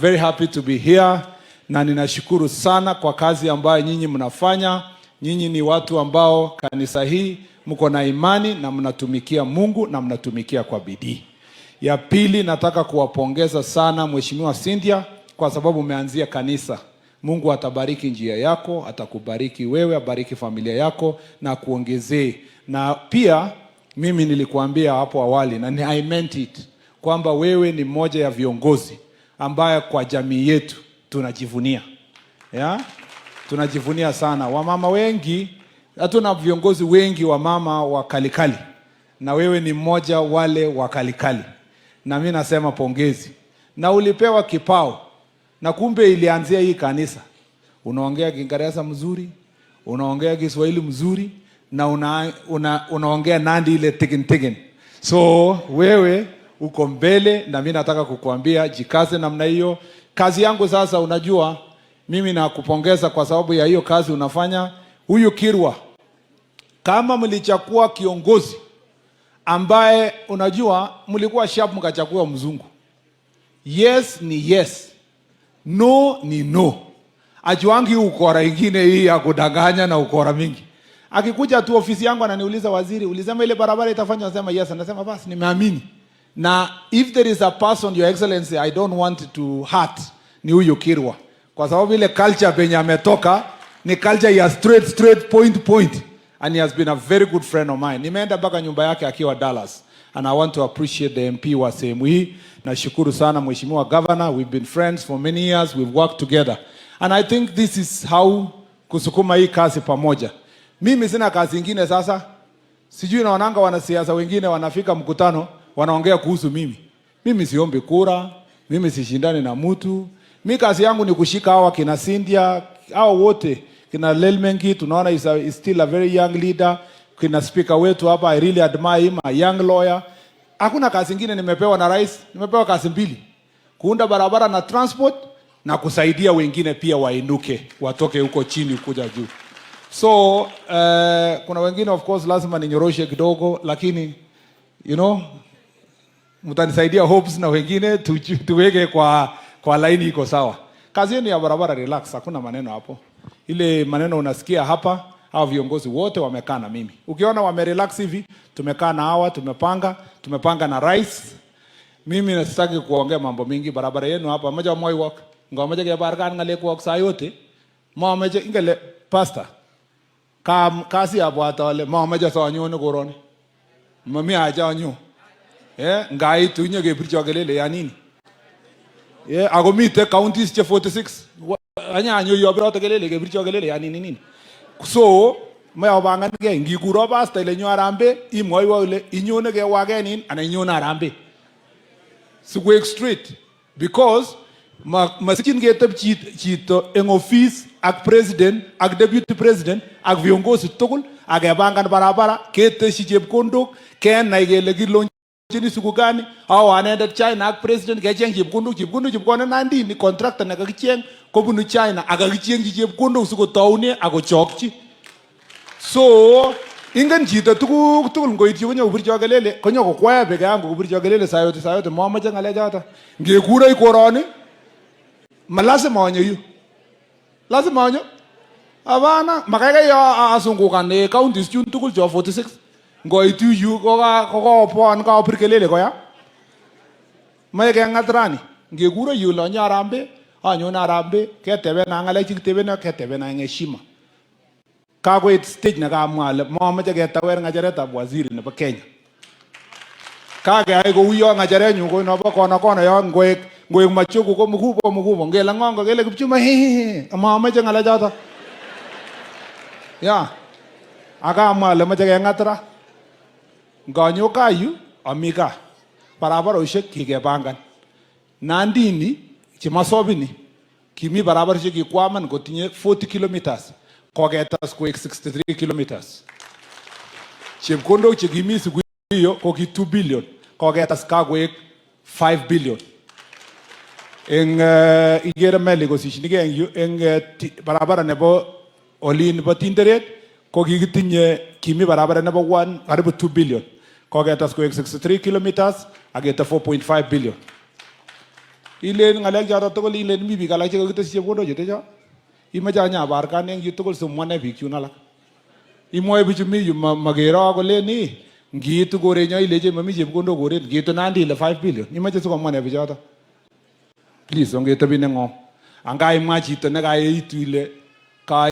very happy to be here na ninashukuru sana kwa kazi ambayo nyinyi mnafanya. Nyinyi ni watu ambao kanisa hii mko na imani na mnatumikia Mungu na mnatumikia kwa bidii. Ya pili, nataka kuwapongeza sana Mheshimiwa Cynthia kwa sababu umeanzia kanisa. Mungu atabariki njia yako, atakubariki wewe, abariki familia yako na kuongezee. Na pia mimi nilikuambia hapo awali na I meant it kwamba wewe ni mmoja ya viongozi ambaye kwa jamii yetu tunajivunia. Tunajivunia sana. Wamama wengi, hatuna viongozi wengi wa mama wa kalikali. Na wewe ni mmoja wale wa kalikali. Na mimi nasema pongezi. Na ulipewa kipao. Na kumbe ilianzia hii kanisa. Unaongea Kiingereza mzuri, unaongea Kiswahili mzuri, na unaongea Nandi ile tegen. So wewe uko mbele na mimi nataka kukuambia jikaze namna hiyo. Kazi yangu sasa, unajua mimi nakupongeza kwa sababu ya hiyo kazi unafanya. Huyu Kirwa, kama mlichakua kiongozi ambaye unajua mlikuwa sharp mkachakua mzungu. Yes ni yes, no ni no. Ajuangi ukora ingine hii ya kudanganya na ukora mingi. Akikuja tu ofisi yangu ananiuliza, waziri, ulisema ile barabara itafanywa? Nasema yes. Anasema basi nimeamini. Na if there is a person, your excellency, I don't want to hurt, ni huyo Kirwa. Kwa sababu ile culture penye ametoka ni culture ya straight point. And he has been a very good friend of mine. Nimeenda mpaka nyumba yake akiwa Dallas. And I want to appreciate the MP wa sehemu hii. Nashukuru sana Mheshimiwa Governor. We've been friends for many years. We've worked together. And I think this is how kusukuma hii kazi pamoja. Mimi sina kazi ingine sasa. Sijui naonanga wanasiasa wengine wanafika mkutano wanaongea kuhusu mimi. Mimi siombi kura, mimi sishindani na mtu. Mimi kazi yangu ni kushika hawa kina Cynthia, hao wote, kina Lelmengi, tunaona is still a very young leader. Kina speaker wetu hapa, I really admire him, a young lawyer. Hakuna kazi ingine nimepewa na rais, nimepewa kazi mbili. Kuunda barabara na transport na kusaidia wengine pia wainuke, watoke huko chini kuja juu. So, kuna wengine of course lazima ninyoroshe kidogo, lakini you know, mtanisaidia hopes na wengine tuweke kwa line iko sawa. Kazi yenu ya barabara relax, hakuna maneno hapo. Ile maneno unasikia hapa, hao viongozi wote wamekaa na mimi. Ukiona wamerelax hivi, tumekaa na hawa, tumepanga na rais. Mimi nasitaki kuongea mambo mingi. Barabara yenu hapa moja moi walk. Ngomeje ke barkan ngale ko sa yote. Momeje ingele pastor. Kasi hapo atale momeje sa nyono korone. Mami aja nyo. Ngai tunye ke bircho kelele ya nini? Agomite counties che 46. Anya nyo yo bro to kelele ke bircho kelele ya nini? So maya bangan ke ngikuro pastor ile nyo arambe imoi wa ile inyone ke wage nin ana inyone arambe. So go straight because masikin getep chito en office ak president ak deputy president ak viongozi tugul ak bangan barabara keteshi chepkondok ken nai kele kilonjini siku gani au anaenda China ak president kecheng chepkondok chepkondok nandi ni contractor na kakicheng kobunu China ak kakicheng chepkondok sikotaune ak kochokchi. So ingen chito tugul ngoityi konyo kubircho kelele konyo kokwaya peke yangu kubircho kelele sayote momoche ngalechoto. Ngekuro ikoroni malazima onyo yu. Lazima onyo. Abana makaikai yo asungukan counties chun tugul cho 46. Ngoityi yu kokopon kapir kelele koya. Mae kengat rani. Ngekuro yu lo nyarambe, anyo narambe, ketebe na ngale chikitebe na ketebe na ngeshima. Kagoit stage na kamwale momoche ketawer ngacheretab waziri nebo Kenya. Kage ai ko uyo ngacherenyu ko nobo kona yo ngoek machuku ko mkubwa ngela ngongo kele Kipchuma momoche ngale joto. Ya. Akamwale moche kengatra. Nganyo kayu amika. Barabaroshek kikepangan. Nandini chimasobini kimi barabaroshek kikwaman kotinye 40 kilometers. Kogetas koek 63 kilometers. Chepkondok chekimi siku hiyo koki 2 billion. Kogetas kakoek 5 billion. Igere meli kosishinike eng barabara nebo oli nebo Tinderet kokikitinye kimi barabara nebo 1 karibu 2 billion. Kogetas koek 63 kilometers ageta 4.5 billion. Ilen ngalek choto tugul ilen mi biik alak chekakitesyi chepkondok chutecho. Imache anyabarkan eng yu tugul somwane biik chun alak. Imwoe bichu mi yu makero kolen ni ngiitu korenyo ileche mami chepkondok koret, ngiitu Nandi ile 5 billion. Imache sikomwa ne bichoto? Please ongetebi neng'om. Angaimwa chito nekaitu ile